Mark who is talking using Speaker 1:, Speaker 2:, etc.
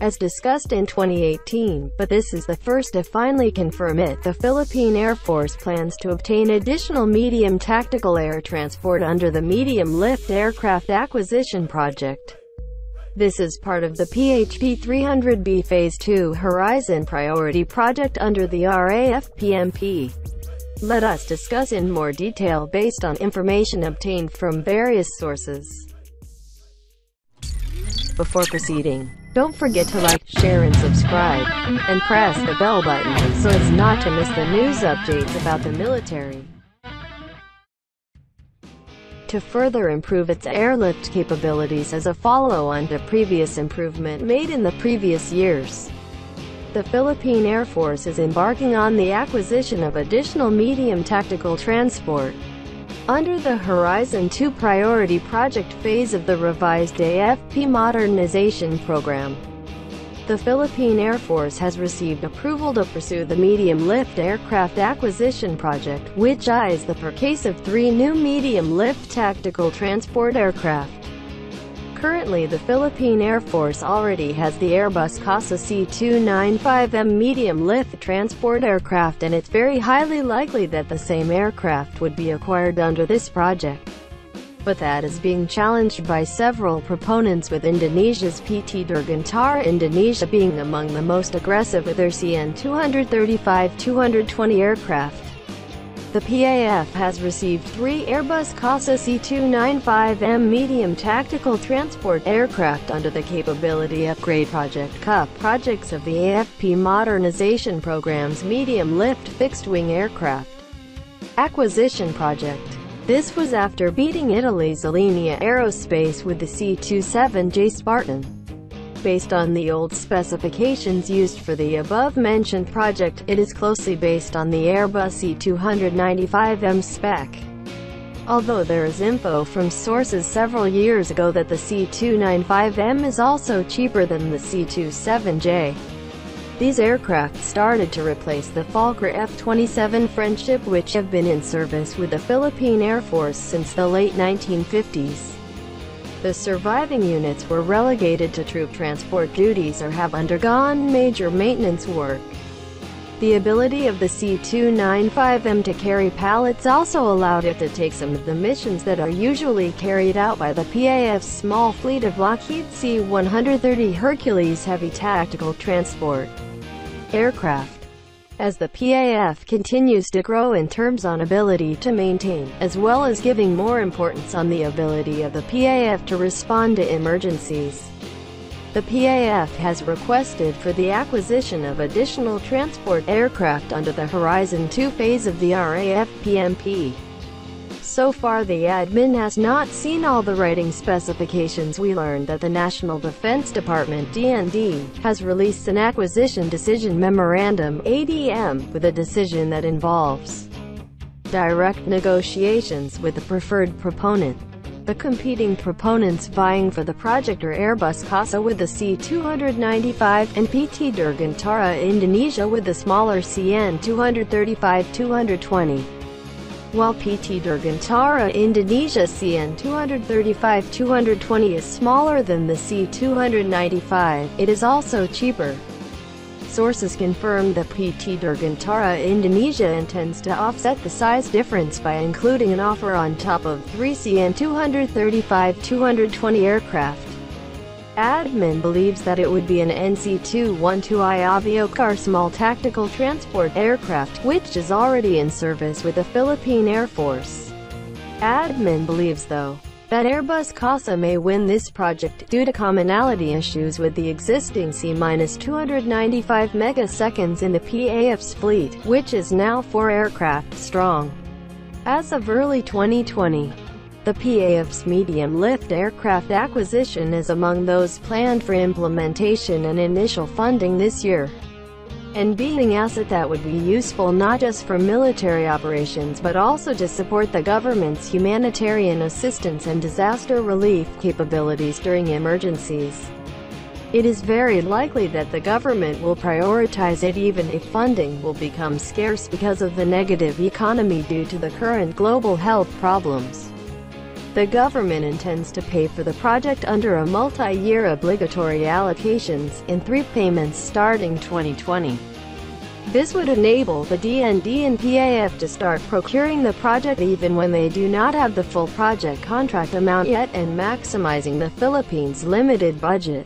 Speaker 1: as discussed in 2018, but this is the first to finally confirm it. The Philippine Air Force plans to obtain additional medium tactical air transport under the Medium Lift Aircraft Acquisition Project. This is part of the Php300b Phase 2 Horizon Priority Project under the RAFPMP. Let us discuss in more detail based on information obtained from various sources. Before proceeding, don't forget to like, share and subscribe, and press the bell button so as not to miss the news updates about the military. To further improve its airlift capabilities as a follow-on to previous improvement made in the previous years, the Philippine Air Force is embarking on the acquisition of additional medium tactical transport under the Horizon 2 Priority Project phase of the revised AFP modernization program. The Philippine Air Force has received approval to pursue the Medium Lift Aircraft Acquisition Project, which is the purchase of 3 new medium lift tactical transport aircraft. Currently, the Philippine Air Force already has the Airbus CASA C295M medium lift transport aircraft, and it's very highly likely that the same aircraft would be acquired under this project. But that is being challenged by several proponents, with Indonesia's PT Dirgantara Indonesia being among the most aggressive with their CN-235-220 aircraft. The PAF has received 3 Airbus CASA C295M medium tactical transport aircraft under the Capability Upgrade Project (CUP) projects of the AFP modernization program's medium lift fixed-wing aircraft acquisition project. This was after beating Italy's Alenia Aerospace with the C-27J Spartan. Based on the old specifications used for the above-mentioned project, it is closely based on the Airbus C295M spec. Although there is info from sources several years ago that the C295M is also cheaper than the C27J. These aircraft started to replace the Fokker F-27 Friendship, which have been in service with the Philippine Air Force since the late 1950s. The surviving units were relegated to troop transport duties or have undergone major maintenance work. The ability of the C295M to carry pallets also allowed it to take some of the missions that are usually carried out by the PAF's small fleet of Lockheed C-130 Hercules heavy tactical transport aircraft. As the PAF continues to grow in terms on ability to maintain, as well as giving more importance on the ability of the PAF to respond to emergencies, the PAF has requested for the acquisition of additional transport aircraft under the Horizon 2 phase of the RAFPMP. So far, the admin has not seen all the writing specifications. We learned that the National Defense Department (DND) has released an Acquisition Decision Memorandum (ADM) with a decision that involves direct negotiations with the preferred proponent. The competing proponents vying for the project are Airbus CASA with the C295 and PT Dirgantara Indonesia with the smaller CN-235-220. While PT Dirgantara Indonesia CN-235-220 is smaller than the C-295, it is also cheaper. Sources confirm that PT Dirgantara Indonesia intends to offset the size difference by including an offer on top of 3 CN-235-220 aircraft. Admin believes that it would be an NC-212I Aviocar small tactical transport aircraft, which is already in service with the Philippine Air Force. Admin believes, though, that Airbus CASA may win this project due to commonality issues with the existing C-295 megaseconds in the PAF's fleet, which is now 4 aircraft strong. As of early 2020, the PAF's medium-lift aircraft acquisition is among those planned for implementation and initial funding this year, and being an asset that would be useful not just for military operations but also to support the government's humanitarian assistance and disaster relief capabilities during emergencies. It is very likely that the government will prioritize it even if funding will become scarce because of the negative economy due to the current global health problems. The government intends to pay for the project under a multi-year obligatory allocations, in 3 payments starting 2020. This would enable the DND and PAF to start procuring the project even when they do not have the full project contract amount yet, and maximizing the Philippines' limited budget.